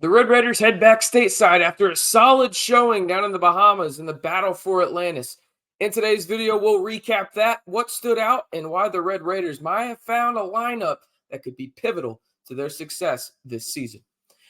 The Red Raiders head back stateside after a solid showing down in the Bahamas in the battle for Atlantis. In today's video, we'll recap that, what stood out, and why the Red Raiders might have found a lineup that could be pivotal to their success this season.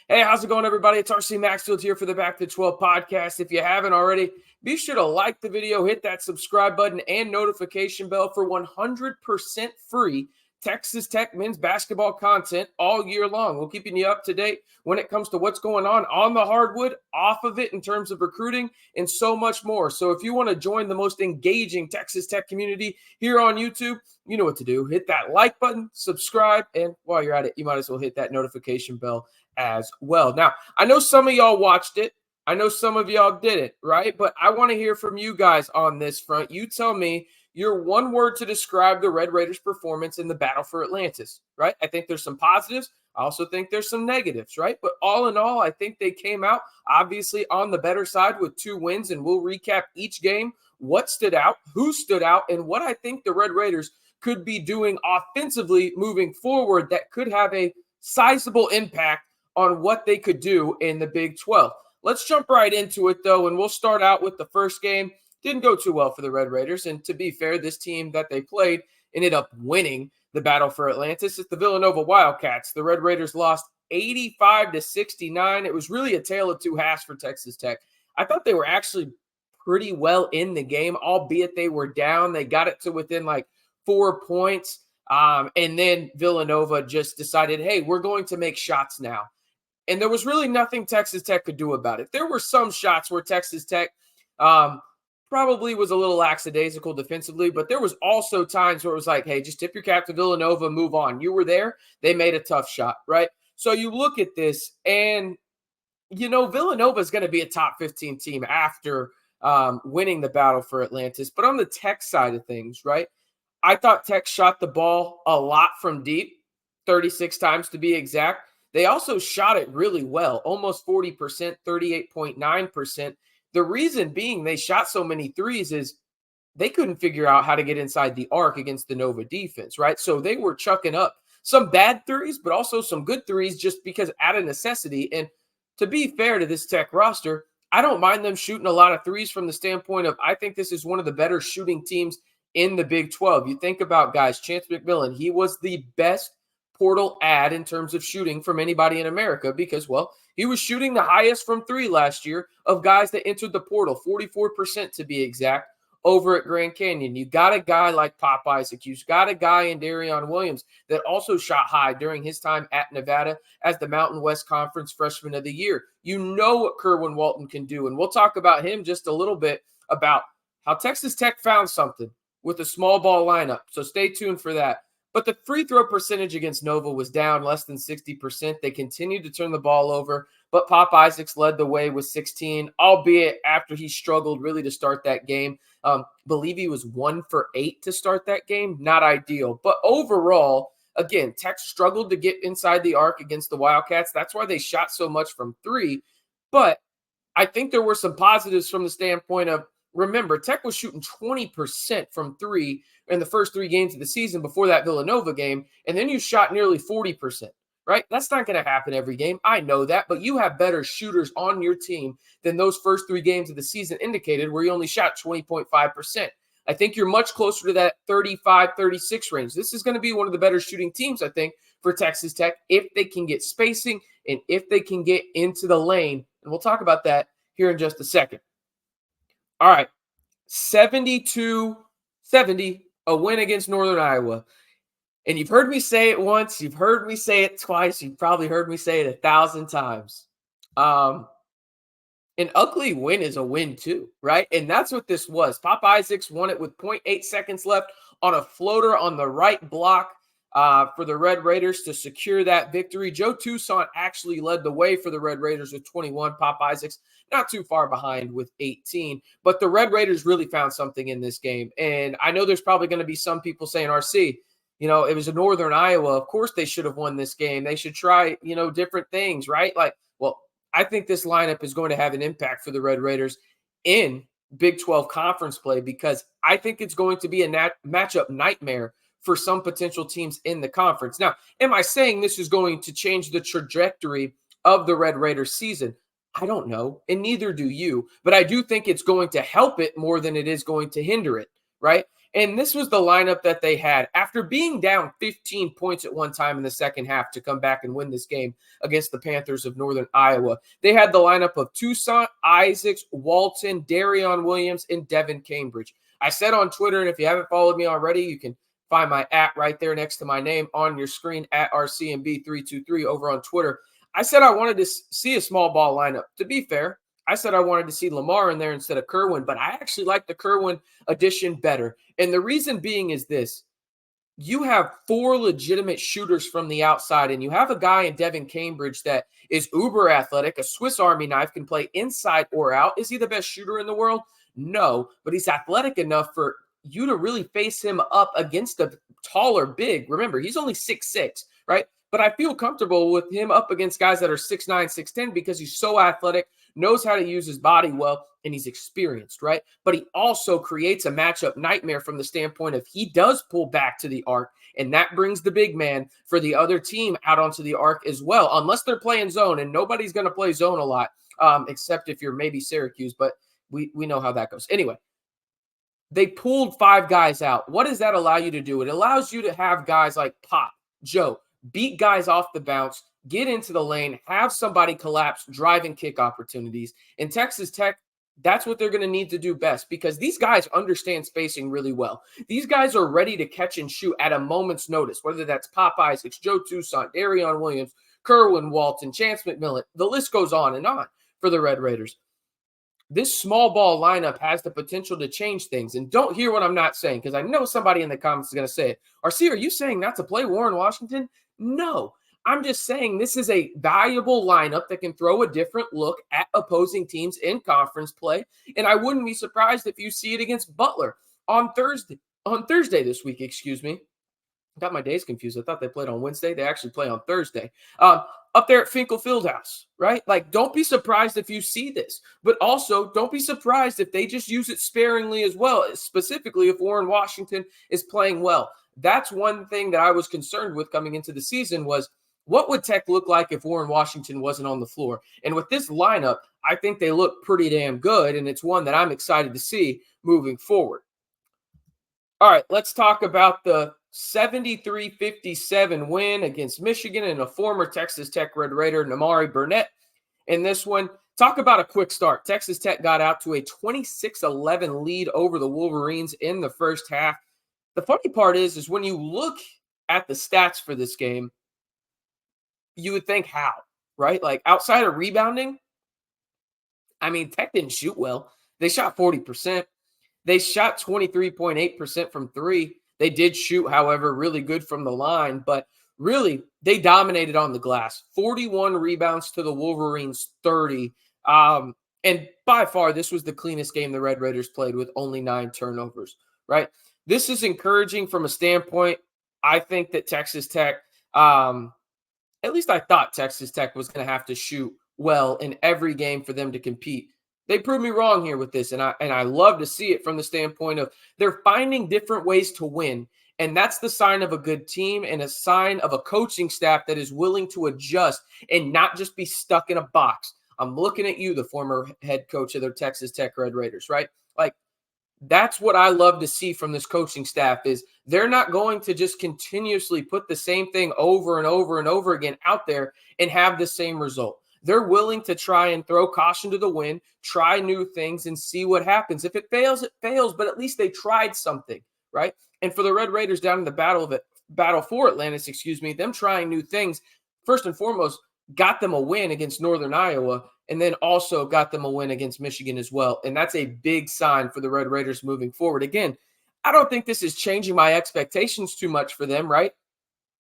Hey, how's it going, everybody? It's RC Maxfield here for the Back to 12 podcast. If you haven't already, be sure to like the video, hit that subscribe button and notification bell for 100% free Texas Tech men's basketball content all year long. We're keeping you up to date when it comes to what's going on the hardwood, off of it in terms of recruiting, and so much more. So if you want to join the most engaging Texas Tech community here on YouTube, you know what to do. Hit that like button, subscribe, and while you're at it, you might as well hit that notification bell as well. Now, I know some of y'all watched it. I know some of y'all didn't, right? But I want to hear from you guys on this front. You tell me your one word to describe the Red Raiders' performance in the battle for Atlantis, right? I think there's some positives. I also think there's some negatives, right? But all in all, I think they came out obviously on the better side with 2 wins, and we'll recap each game, what stood out, who stood out, and what I think the Red Raiders could be doing offensively moving forward that could have a sizable impact on what they could do in the Big 12. Let's jump right into it, though, and we'll start out with the first game. Didn't go too well for the Red Raiders, and to be fair, this team that they played ended up winning the battle for Atlantis. It's the Villanova Wildcats. The Red Raiders lost 85-69. It was really a tale of two halves for Texas Tech. I thought they were actually pretty well in the game, albeit they were down. They got it to within like 4 points, and then Villanova just decided, hey, we're going to make shots now. And there was really nothing Texas Tech could do about it. There were some shots where Texas Tech probably was a little lackadaisical defensively, but there was also times where it was like, hey, just tip your cap to Villanova, move on. You were there. They made a tough shot, right? So you look at this, and, you know, Villanova is going to be a top 15 team after winning the battle for Atlantis. But on the Tech side of things, right, I thought Tech shot the ball a lot from deep, 36 times to be exact. They also shot it really well, almost 40%, 38.9%. The reason being they shot so many threes is they couldn't figure out how to get inside the arc against the Nova defense, right? So they were chucking up some bad threes, but also some good threes just because out of necessity. And to be fair to this Tech roster, I don't mind them shooting a lot of threes from the standpoint of I think this is one of the better shooting teams in the Big 12. You think about guys, Chance McMillan, he was the best portal ad in terms of shooting from anybody in America because, well, he was shooting the highest from 3 last year of guys that entered the portal, 44% to be exact, over at Grand Canyon. You got a guy like Pop Isaac. You've got a guy in Darion Williams that also shot high during his time at Nevada as the Mountain West Conference Freshman of the Year. You know what Kerwin Walton can do, and we'll talk about him just a little bit about how Texas Tech found something with a small ball lineup, so stay tuned for that. But the free throw percentage against Nova was down less than 60%. They continued to turn the ball over, but Pop Isaacs led the way with 16, albeit after he struggled really to start that game. Believe he was 1 for 8 to start that game. Not ideal. But overall, again, Tech struggled to get inside the arc against the Wildcats. That's why they shot so much from 3. But I think there were some positives from the standpoint of, remember, Tech was shooting 20% from 3 in the first 3 games of the season before that Villanova game, and then you shot nearly 40%, right? That's not going to happen every game. I know that, but you have better shooters on your team than those first 3 games of the season indicated where you only shot 20.5%. I think you're much closer to that 35, 36 range. This is going to be one of the better shooting teams, I think, for Texas Tech if they can get spacing and if they can get into the lane. And we'll talk about that here in just a second. All right, 72-70, a win against Northern Iowa. And you've heard me say it once, you've heard me say it twice, you've probably heard me say it 1,000 times. An ugly win is a win too, right? And that's what this was. Pop Isaacs won it with 0.8 seconds left on a floater on the right block for the Red Raiders to secure that victory. Joe Toussaint actually led the way for the Red Raiders with 21. Pop Isaacs not too far behind with 18. But the Red Raiders really found something in this game. And I know there's probably going to be some people saying, RC, you know, it was a Northern Iowa. Of course they should have won this game. They should try, you know, different things, right? Like, well, I think this lineup is going to have an impact for the Red Raiders in Big 12 conference play because I think it's going to be a matchup nightmare for some potential teams in the conference. Now, am I saying this is going to change the trajectory of the Red Raiders season? I don't know, and neither do you, but I do think it's going to help it more than it is going to hinder it, right? And this was the lineup that they had after being down 15 points at one time in the second half to come back and win this game against the Panthers of Northern Iowa. They had the lineup of Toussaint, Isaacs, Walton, Darion Williams, and Devin Cambridge. I said on Twitter, and if you haven't followed me already, you can find my @ right there next to my name on your screen at RCMB323 over on Twitter. I said I wanted to see a small ball lineup. To be fair, I said I wanted to see Lamar in there instead of Kerwin, but I actually like the Kerwin addition better. And the reason being is this. You have 4 legitimate shooters from the outside, and you have a guy in Devin Cambridge that is uber athletic, a Swiss Army knife, can play inside or out. Is he the best shooter in the world? No, but he's athletic enough for you to really face him up against a taller big. Remember, he's only 6'6", right? But I feel comfortable with him up against guys that are 6'9", 6'10 because he's so athletic, knows how to use his body well, and he's experienced, right? But he also creates a matchup nightmare from the standpoint of he does pull back to the arc, and that brings the big man for the other team out onto the arc as well, unless they're playing zone, and nobody's going to play zone a lot, except if you're maybe Syracuse, but we know how that goes. Anyway, they pulled 5 guys out. What does that allow you to do? It allows you to have guys like Pop, Joe, beat guys off the bounce, get into the lane, have somebody collapse, drive and kick opportunities. In Texas Tech, that's what they're going to need to do best because these guys understand spacing really well. These guys are ready to catch and shoot at a moment's notice, whether that's Pop Isaacs, Joe Toussaint, Darion Williams, Kerwin Walton, Chance McMillan. The list goes on and on for the Red Raiders. This small ball lineup has the potential to change things. And don't hear what I'm not saying because I know somebody in the comments is going to say it. RC, are you saying not to play Warren Washington? No. I'm just saying this is a valuable lineup that can throw a different look at opposing teams in conference play. And I wouldn't be surprised if you see it against Butler on Thursday this week, excuse me. Got my days confused. I thought they played on Wednesday. They actually play on Thursday. Up there at Finkel Fieldhouse, right? Like, don't be surprised if you see this. But also, don't be surprised if they just use it sparingly as well, specifically if Warren Washington is playing well. That's one thing that I was concerned with coming into the season was, what would Tech look like if Warren Washington wasn't on the floor? And with this lineup, I think they look pretty damn good, and it's one that I'm excited to see moving forward. All right, let's talk about the 73-57 win against Michigan and a former Texas Tech Red Raider, Namari Burnett. In this one, talk about a quick start. Texas Tech got out to a 26-11 lead over the Wolverines in the first half. The funny part is when you look at the stats for this game, you would think how, right? Like outside of rebounding, I mean, Tech didn't shoot well. They shot 40%. They shot 23.8% from 3. They did shoot, however, really good from the line, but really they dominated on the glass. 41 rebounds to the Wolverines' 30. And by far, this was the cleanest game the Red Raiders played with only 9 turnovers, right? This is encouraging from a standpoint. I think that Texas Tech, at least I thought Texas Tech was going to have to shoot well in every game for them to compete. They proved me wrong here with this, and I love to see it from the standpoint of they're finding different ways to win, and that's the sign of a good team and a sign of a coaching staff that is willing to adjust and not just be stuck in a box. I'm looking at you, the former head coach of the Texas Tech Red Raiders, right? Like, that's what I love to see from this coaching staff is they're not going to just continuously put the same thing over and over and over again out there and have the same result. They're willing to try and throw caution to the wind, try new things, and see what happens. If it fails, it fails, but at least they tried something, right? And for the Red Raiders down in the battle for Atlantis, them trying new things, first and foremost, got them a win against Northern Iowa, and then also got them a win against Michigan as well. And that's a big sign for the Red Raiders moving forward. Again, I don't think this is changing my expectations too much for them, right?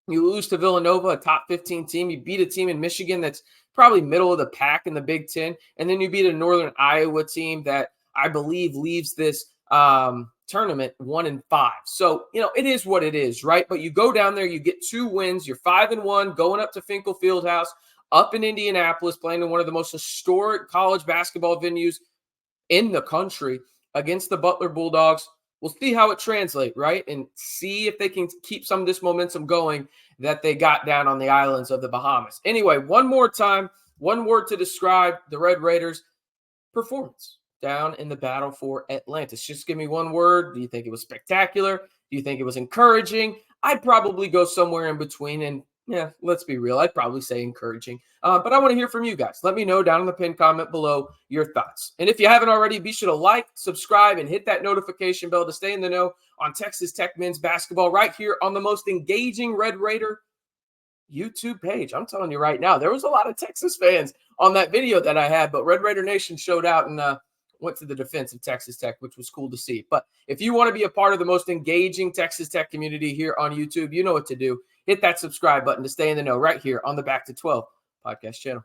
You lose to Villanova, a top 15 team. You beat a team in Michigan that's probably middle of the pack in the Big Ten. And then you beat a Northern Iowa team that I believe leaves this tournament 1-5. So, it is what it is, right? But you go down there, you get 2 wins. You're 5-1 going up to Finkel Fieldhouse, up in Indianapolis, playing in one of the most historic college basketball venues in the country against the Butler Bulldogs. We'll see how it translates, right? And see if they can keep some of this momentum going that they got down on the islands of the Bahamas. Anyway, one more time, One word to describe the Red Raiders' performance down in the battle for Atlantis. Just give me one word. Do you think it was spectacular? Do you think it was encouraging? I'd probably go somewhere in between. And yeah, let's be real. I'd probably say encouraging. But I want to hear from you guys. Let me know down in the pinned comment below your thoughts. And if you haven't already, be sure to like, subscribe, and hit that notification bell to stay in the know on Texas Tech men's basketball right here on the most engaging Red Raider YouTube page. I'm telling you right now, there was a lot of Texas fans on that video that I had, but Red Raider Nation showed out and went to the defense of Texas Tech, which was cool to see. But if you want to be a part of the most engaging Texas Tech community here on YouTube, you know what to do. Hit that subscribe button to stay in the know right here on the Back to 12 podcast channel.